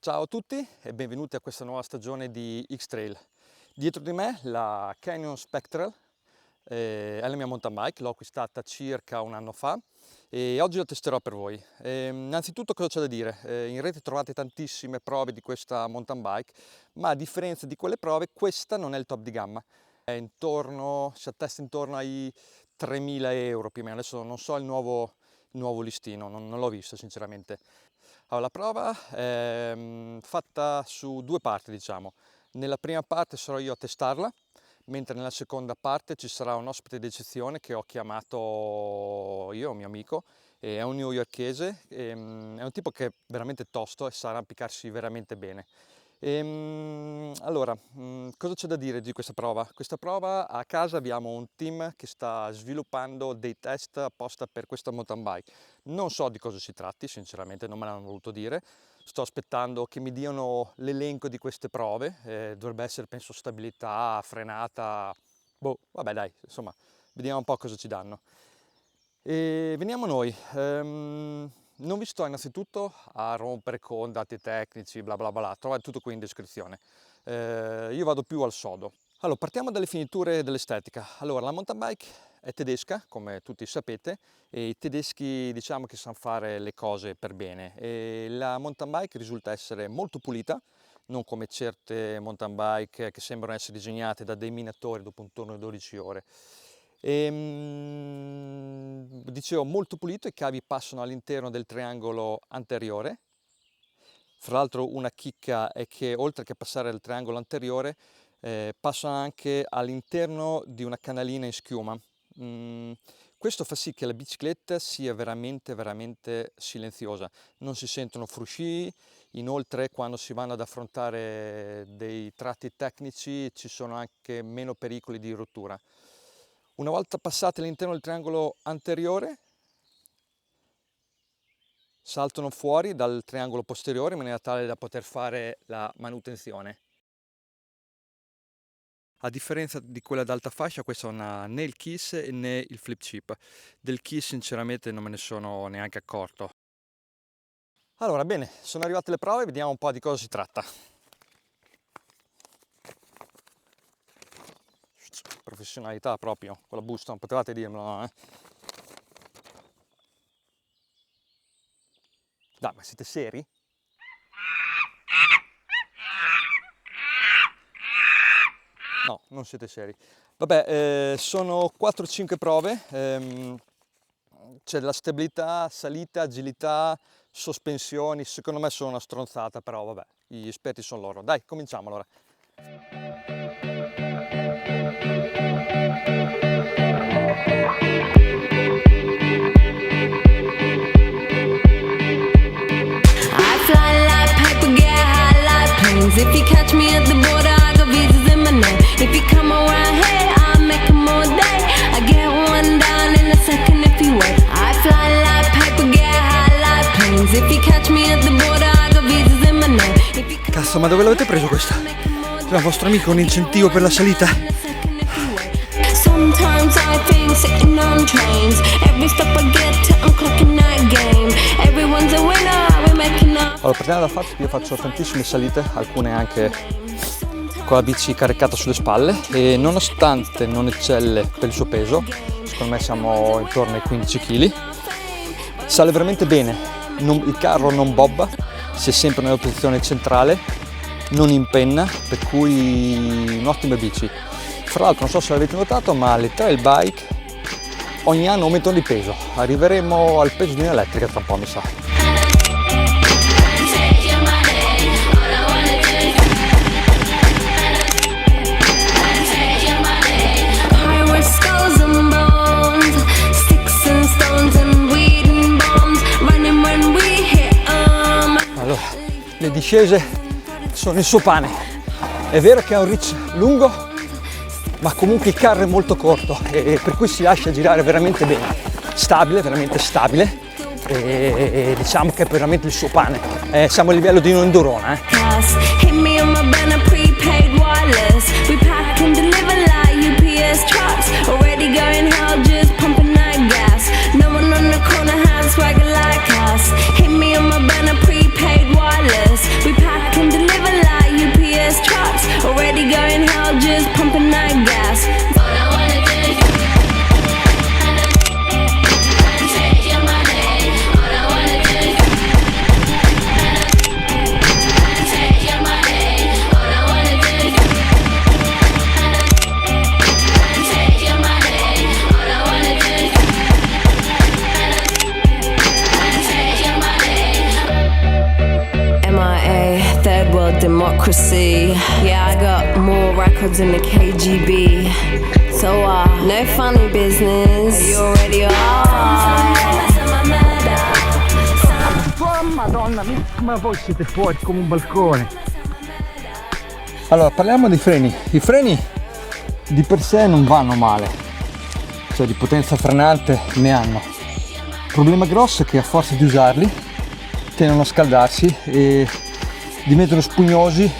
Ciao a tutti e benvenuti a questa nuova stagione di X-Trail. Dietro di me la Canyon Spectral, è la mia mountain bike, l'ho acquistata circa un anno fa e oggi la testerò per voi. Innanzitutto cosa c'è da dire? In rete trovate tantissime prove di questa mountain bike, ma a differenza di quelle prove questa non è il top di gamma. Si attesta intorno ai 3.000 euro più o meno, adesso non so il nuovo listino, non l'ho visto sinceramente. Allora, la prova è fatta su due parti, diciamo. Nella prima parte sarò io a testarla, mentre nella seconda parte ci sarà un ospite d'eccezione che ho chiamato io, un mio amico, è un newyorkese, è un tipo che è veramente tosto e sa arrampicarsi veramente bene. Allora, cosa c'è da dire di questa prova? Questa prova a casa abbiamo un team che sta sviluppando dei test apposta per questa mountain bike. Non so di cosa si tratti, sinceramente non me l'hanno voluto dire. Sto aspettando che mi diano l'elenco di queste prove, dovrebbe essere penso stabilità, frenata, vabbè dai, insomma, vediamo un po' cosa ci danno. E veniamo a noi. Non vi sto innanzitutto a rompere con dati tecnici, bla bla bla, trovate tutto qui in descrizione. Io vado più al sodo. Allora, partiamo dalle finiture dell'estetica. Allora, la mountain bike è tedesca, come tutti sapete, e i tedeschi diciamo che sanno fare le cose per bene. E la mountain bike risulta essere molto pulita, non come certe mountain bike che sembrano essere disegnate da dei minatori dopo un turno di 12 ore. Dicevo molto pulito, i cavi passano all'interno del triangolo anteriore. Fra l'altro una chicca è che oltre che passare al triangolo anteriore passano anche all'interno di una canalina in schiuma. Questo fa sì che la bicicletta sia veramente silenziosa, non si sentono frusci. Inoltre quando si vanno ad affrontare dei tratti tecnici ci sono anche meno pericoli di rottura. Una volta passate all'interno del triangolo anteriore, saltano fuori dal triangolo posteriore in maniera tale da poter fare la manutenzione. A differenza di quella ad alta fascia, questa non ha né il KISS né il flip chip. Del KISS sinceramente non me ne sono neanche accorto. Allora, bene, sono arrivate le prove, vediamo un po' di cosa si tratta. Professionalità proprio, con la busta, non potevate dirmelo, no, Dai, ma siete seri? No, non siete seri. Vabbè, sono 4-5 prove, c'è della stabilità, salita, agilità, sospensioni, secondo me sono una stronzata, però vabbè, gli esperti sono loro. Dai, cominciamo allora. If you catch me at the border, I got visas in my name. If you come around here, I'll make them all day. I get one down in a second if you wait. I fly like paper, get high like planes. If you catch me at the border, I got visas in my name. Cazzo, ma dove l'avete preso questa? Era il vostro amico un incentivo per la salita? Sometimes I think sitting on trains. Every step I get to, I'm clocking that game. Everyone's a winner, we're making up. Allora, partiamo dal fatto che io faccio tantissime salite, alcune anche con la bici caricata sulle spalle, e nonostante non eccelle per il suo peso, secondo me siamo intorno ai 15 kg, sale veramente bene, il carro non bobba, si è sempre nella posizione centrale, non impenna, per cui un'ottima bici. Fra l'altro non so se l'avete notato, ma le trail bike ogni anno aumentano di peso, arriveremo al peso di un'elettrica tra un po', mi sa. Allora, le discese sono il suo pane. È vero che ha un reach lungo, ma comunque il carro è molto corto e per cui si lascia girare veramente bene, stabile, veramente stabile, e diciamo che è veramente il suo pane. Siamo a livello di un endurone. We pass democracy. Yeah, I got more records than the KGB. So, no funny business. You already are. Madonna mia, ma voi siete fuori come un balcone. Allora, parliamo dei freni. I freni di per sé non vanno male, cioè di potenza frenante ne hanno. Il problema grosso è che a forza di usarli tendono a scaldarsi e diventano spugnosi,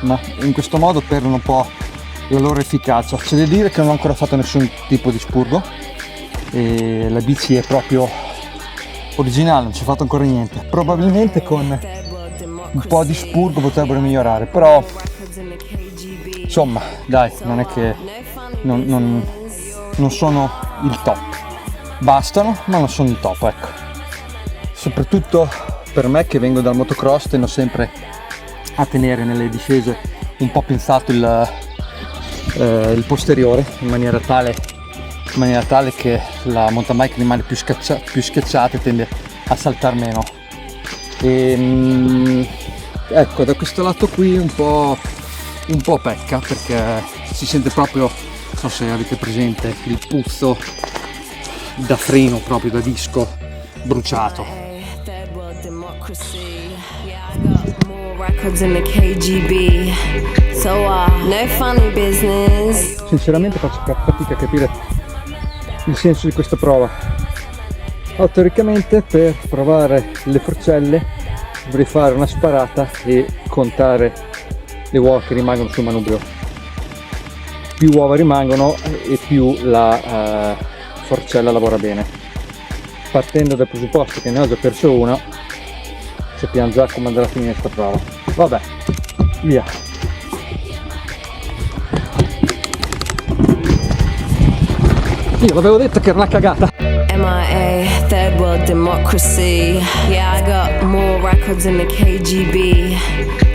ma in questo modo perdono un po' la loro efficacia. C'è da dire che non ho ancora fatto nessun tipo di spurgo e la bici è proprio originale, non ci ho fatto ancora niente. Probabilmente con un po' di spurgo potrebbero migliorare, però insomma dai, non è che non sono il top. Bastano, ma non sono il top, ecco. Soprattutto per me che vengo dal motocross tendo sempre a tenere nelle discese un po' pensato il posteriore in maniera tale che la mountain bike rimane più schiacciata e tende a saltare meno. Ecco, da questo lato qui un po' pecca, perché si sente proprio, non so se avete presente, il puzzo da freno, proprio da disco bruciato. Sinceramente faccio fatica a capire il senso di questa prova. Teoricamente per provare le forcelle dovrei fare una sparata e contare le uova che rimangono sul manubrio. Più uova rimangono e più la forcella lavora bene. Partendo dal presupposto che ne ho già perso una, sappiamo già come andrà a finire questa prova. Vabbè, via. Io l'avevo detto che era una cagata. MIA, third world democracy. Yeah, I got more records than the KGB.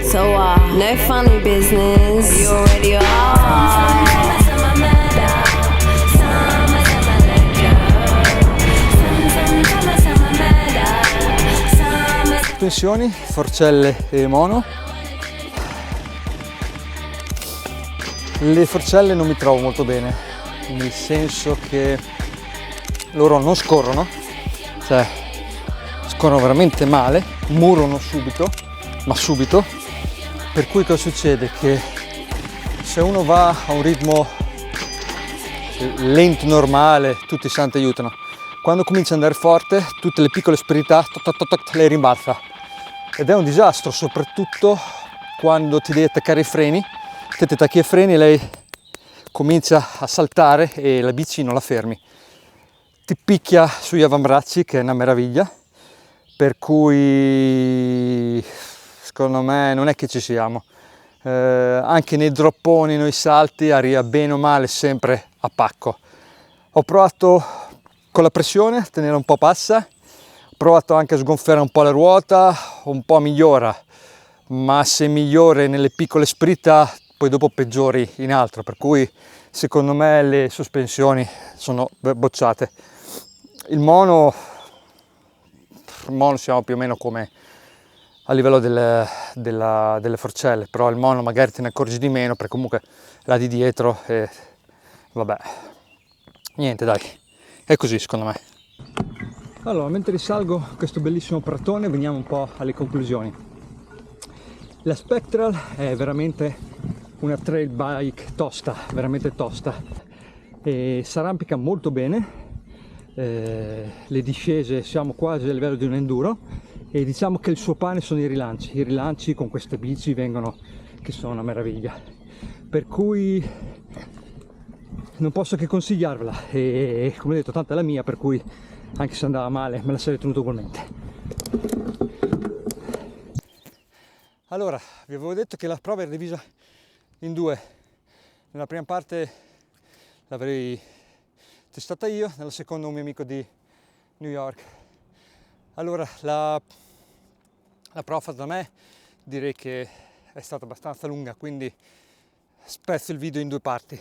So, no funny business. You already are. Sospensioni, forcelle e mono. Le forcelle non mi trovo molto bene, nel senso che loro non scorrono, cioè scorrono veramente male, murono subito, ma subito, per cui cosa succede? Che se uno va a un ritmo lento normale, tutti i santi aiutano. Quando comincia ad andare forte, tutte le piccole asperità le rimbalza ed è un disastro, soprattutto quando ti devi attaccare i freni, te ti attacchi ai freni e lei comincia a saltare e la bici non la fermi, ti picchia sugli avambracci, che è una meraviglia, per cui secondo me non è che ci siamo. Anche nei dropponi, nei salti arriva bene o male sempre a pacco. Ho provato con la pressione a tenere un po' bassa, ho provato anche a sgonfiare un po' la ruota, un po' migliora, ma se migliore nelle piccole sprita poi dopo peggiori in altro, per cui secondo me le sospensioni sono bocciate. Il mono siamo più o meno come a livello delle forcelle, però il mono magari te ne accorgi di meno perché comunque la di dietro e vabbè, niente dai, è così secondo me. Allora, mentre risalgo questo bellissimo pratone veniamo un po' alle conclusioni. La Spectral è veramente una trail bike tosta, veramente tosta, e si arrampica molto bene, le discese siamo quasi a livello di un enduro e diciamo che il suo pane sono i rilanci con queste bici che sono una meraviglia, per cui non posso che consigliarvela e come detto tanto è la mia, per cui anche se andava male me la sarei tenuto ugualmente. Allora, vi avevo detto che la prova era divisa in due. Nella prima parte l'avrei testata io, nella seconda un mio amico di New York. Allora, la prova fatta da me direi che è stata abbastanza lunga, quindi spezzo il video in due parti.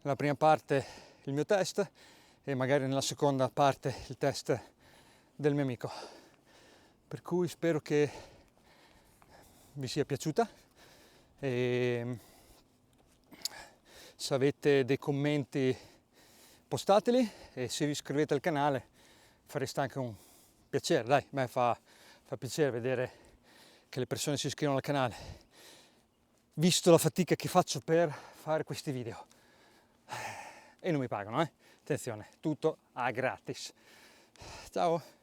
Nella prima parte il mio test e magari nella seconda parte il test del mio amico. Per cui spero che vi sia piaciuta E se avete dei commenti postateli, e se vi iscrivete al canale fareste anche un piacere, dai, a me fa piacere vedere che le persone si iscrivono al canale, visto la fatica che faccio per fare questi video. E non mi pagano, attenzione, tutto a gratis. Ciao!